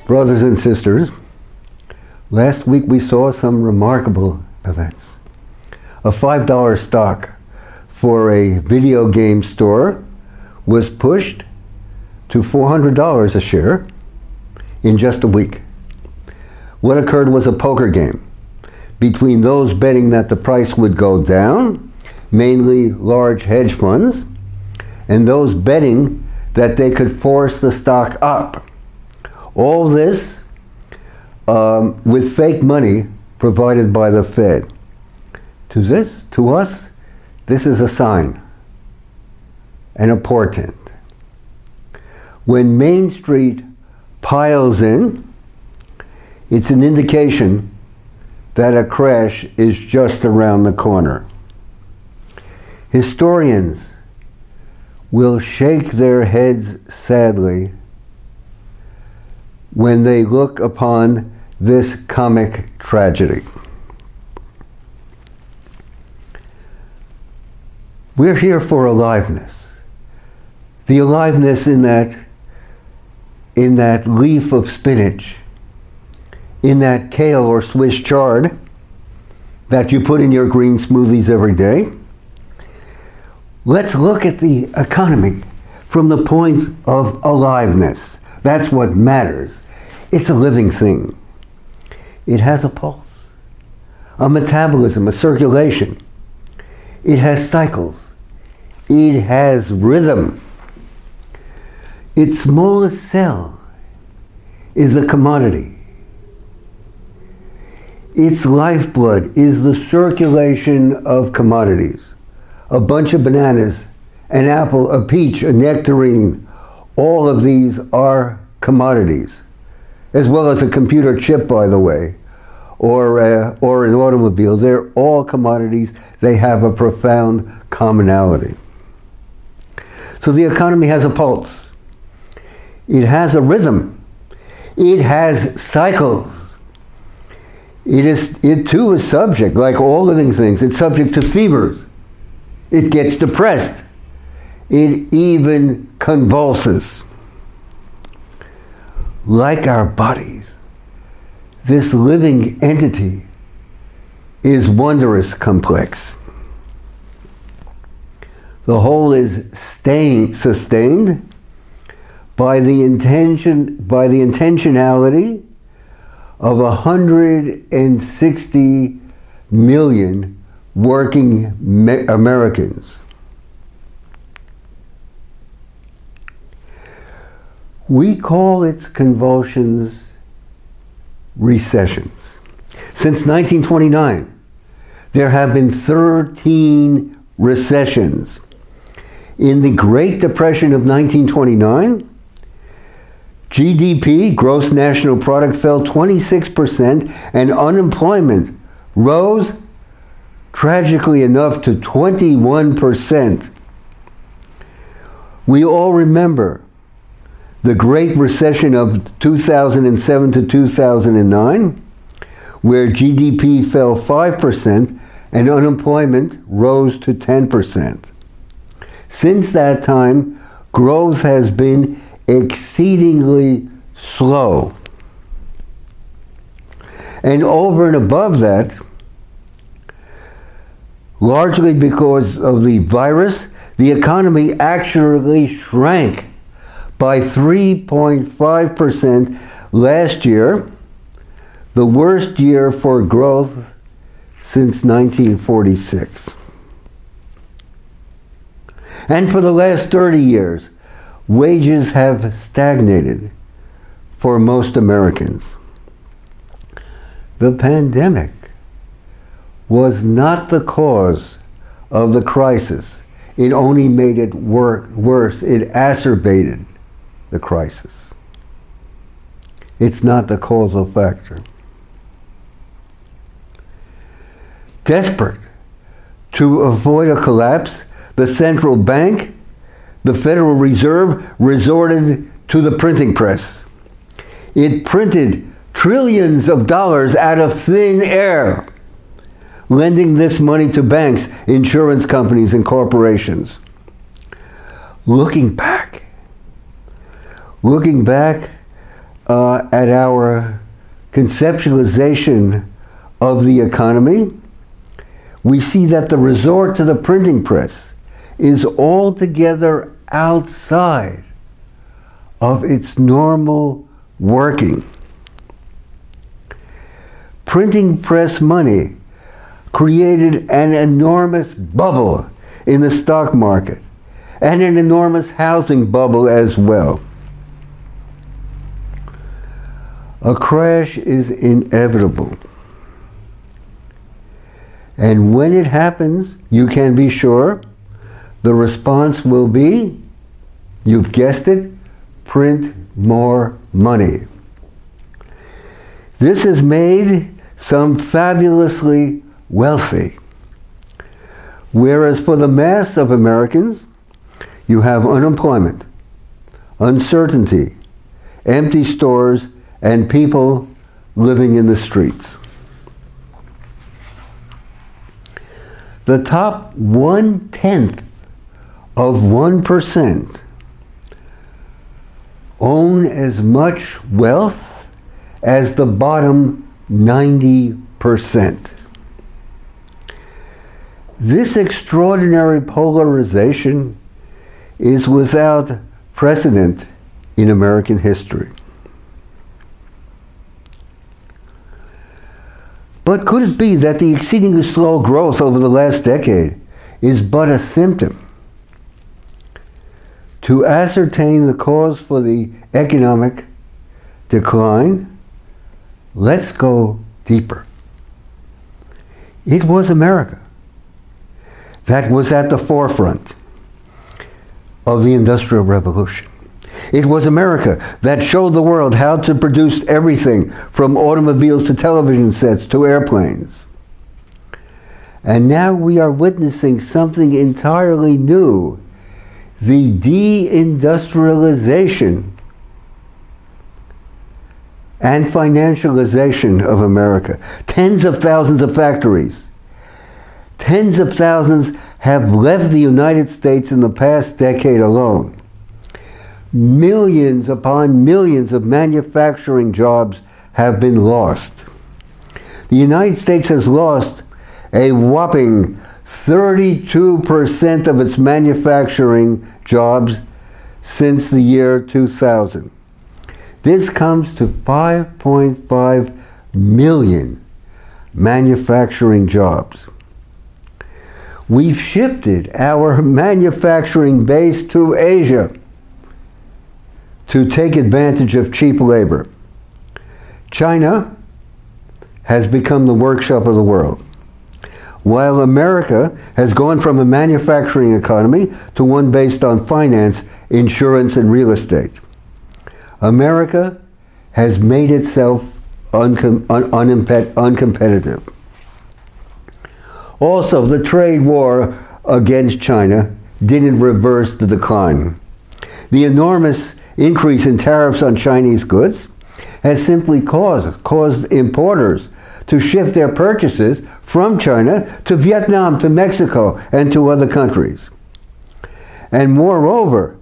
Brothers and sisters, last week we saw some remarkable events. A $5 stock for a video game store was pushed to $400 a share in just a week. What occurred was a poker game between those betting that the price would go down, mainly large hedge funds, and those betting that they could force the stock up. All this with fake money provided by the Fed. To us, this is a sign and a portent. When Main Street piles in, it's an indication that a crash is just around the corner. Historians will shake their heads sadly when they look upon this comic tragedy. We're here for aliveness. The aliveness in that leaf of spinach, in that kale or Swiss chard that you put in your green smoothies every day. Let's look at the economy from the point of aliveness. That's what matters. It's a living thing. It has a pulse, a metabolism, a circulation. It has cycles. It has rhythm. Its smallest cell is a commodity. Its lifeblood is the circulation of commodities. A bunch of bananas, an apple, a peach, a nectarine, all of these are commodities, as well as a computer chip, by the way, or an automobile. They're all commodities. They have a profound commonality. So the economy has a pulse. It has a rhythm. It has cycles. It too is subject, like all living things, it's subject to fevers. It gets depressed. It even convulses. Like our bodies, this living entity is wondrous complex. The whole is sustained by the intentionality of 160 million working Americans. We call its convulsions recessions. Since 1929, there have been 13 recessions. In the Great Depression of 1929, GDP, gross national product, fell 26% and unemployment rose, tragically enough, to 21%. We all remember the Great Recession of 2007 to 2009, where GDP fell 5% and unemployment rose to 10%. Since that time, growth has been exceedingly slow. And over and above that, largely because of the virus, the economy actually shrank by 3.5% last year, the worst year for growth since 1946. And for the last 30 years, wages have stagnated for most Americans. The pandemic was not the cause of the crisis. It only made it worse. It exacerbated the crisis. It's not the causal factor. Desperate to avoid a collapse, the central bank, the Federal Reserve, resorted to the printing press. It printed trillions of dollars out of thin air, lending this money to banks, insurance companies, and corporations. Looking back, at our conceptualization of the economy, we see that the resort to the printing press is altogether outside of its normal working. Printing press money created an enormous bubble in the stock market and an enormous housing bubble as well. A crash is inevitable. And when it happens, you can be sure the response will be, you've guessed it, print more money. This has made some fabulously wealthy. Whereas for the mass of Americans, you have unemployment, uncertainty, empty stores, and people living in the streets. The top 1/10 of 1% own as much wealth as the bottom 90%. This extraordinary polarization is without precedent in American history. But could it be that the exceedingly slow growth over the last decade is but a symptom? To ascertain the cause for the economic decline, let's go deeper. It was America that was at the forefront of the Industrial Revolution. It was America that showed the world how to produce everything from automobiles to television sets to airplanes. And now we are witnessing something entirely new, the deindustrialization and financialization of America. Tens of thousands of factories, tens of thousands have left the United States in the past decade alone. Millions upon millions of manufacturing jobs have been lost. The United States has lost a whopping 32% of its manufacturing jobs since the year 2000. This comes to 5.5 million manufacturing jobs. We've shifted our manufacturing base to Asia to take advantage of cheap labor. China has become the workshop of the world, while America has gone from a manufacturing economy to one based on finance, insurance, and real estate. America has made itself uncompetitive. Also, the trade war against China didn't reverse the decline. The enormous increase in tariffs on Chinese goods has simply caused importers to shift their purchases from China to Vietnam, to Mexico, and to other countries. And moreover,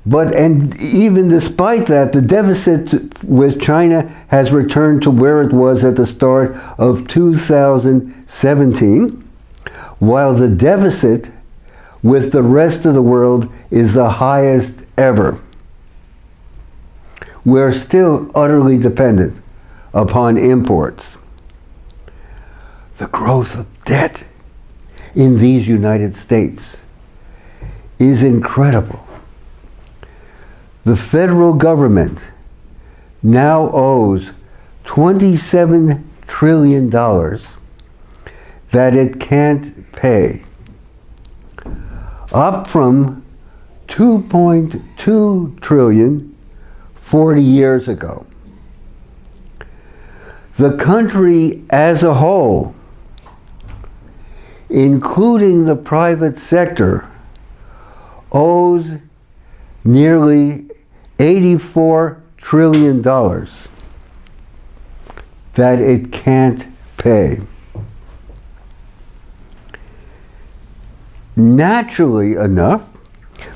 even despite that, the deficit with China has returned to where it was at the start of 2017, while the deficit with the rest of the world is the highest ever. We're still utterly dependent upon imports. The growth of debt in these United States is incredible. The federal government now owes $27 trillion that it can't pay, up from $2.2 trillion 40 years ago. The country as a whole, including the private sector, owes nearly $84 trillion that it can't pay. Naturally enough,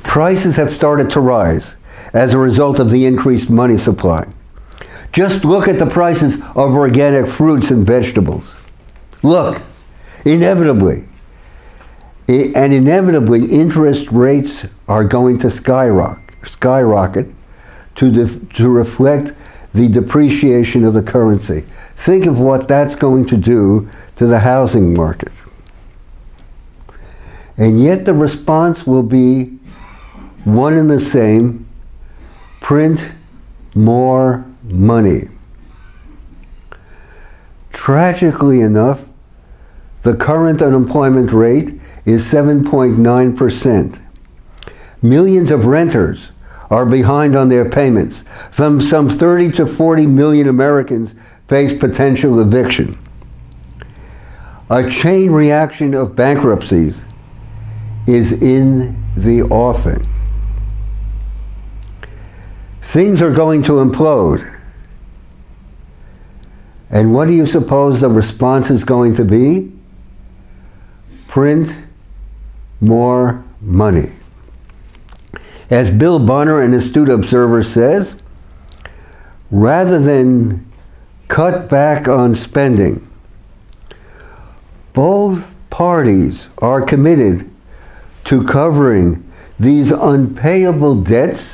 prices have started to rise as a result of the increased money supply. Just look at the prices of organic fruits and vegetables. Look, inevitably, interest rates are going to skyrocket to reflect the depreciation of the currency. Think of what that's going to do to the housing market. And yet the response will be one and the same: print more money. Tragically enough, the current unemployment rate is 7.9%. Millions of renters are behind on their payments. Some 30 to 40 million Americans face potential eviction. A chain reaction of bankruptcies is in the offing. Things are going to implode. And what do you suppose the response is going to be? Print more money. As Bill Bonner, an astute observer, says, rather than cut back on spending, both parties are committed to covering these unpayable debts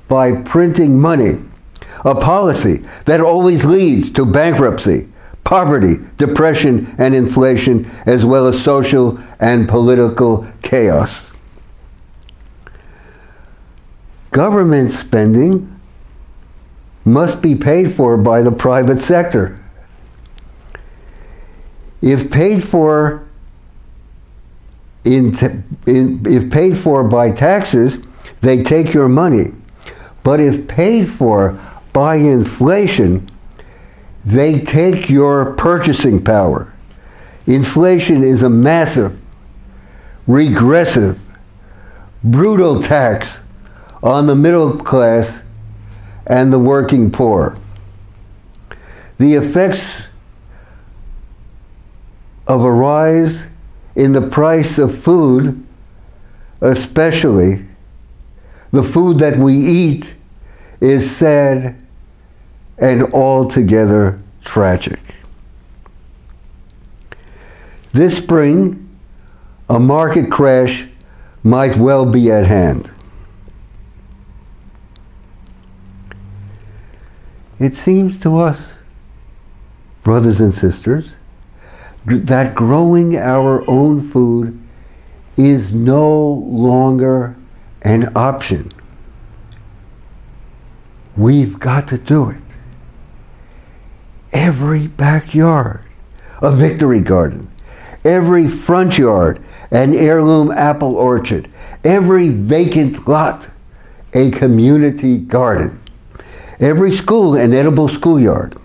by printing money, a policy that always leads to bankruptcy, poverty, depression, and inflation, as well as social and political chaos. Government spending must be paid for by the private sector. If paid for by taxes, they take your money. But if paid for by inflation, they take your purchasing power. Inflation is a massive, regressive, brutal tax on the middle class and the working poor. The effects of a rise in the price of food, especially the food that we eat, is sad and altogether tragic. This spring, a market crash might well be at hand. It seems to us, brothers and sisters, that growing our own food is no longer an option. We've got to do it. Every backyard, a victory garden. Every front yard, an heirloom apple orchard. Every vacant lot, a community garden. Every school, an edible schoolyard.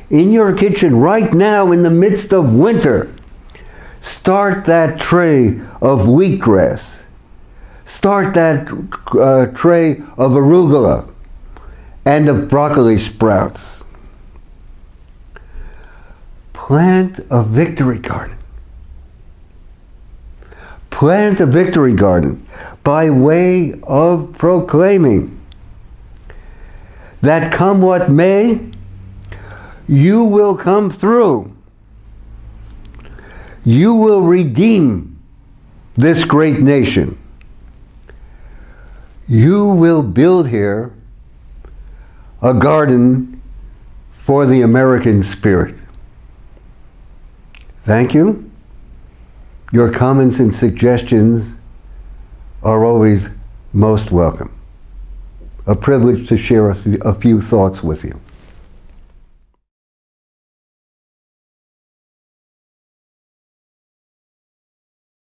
In your kitchen right now, in the midst of winter, start that tray of wheatgrass. Start that tray of arugula and of broccoli sprouts. Plant a victory garden. Plant a victory garden by way of proclaiming that come what may, you will come through. You will redeem this great nation. You will build here a garden for the American spirit. Thank you. Your comments and suggestions are always most welcome. A privilege to share a few thoughts with you.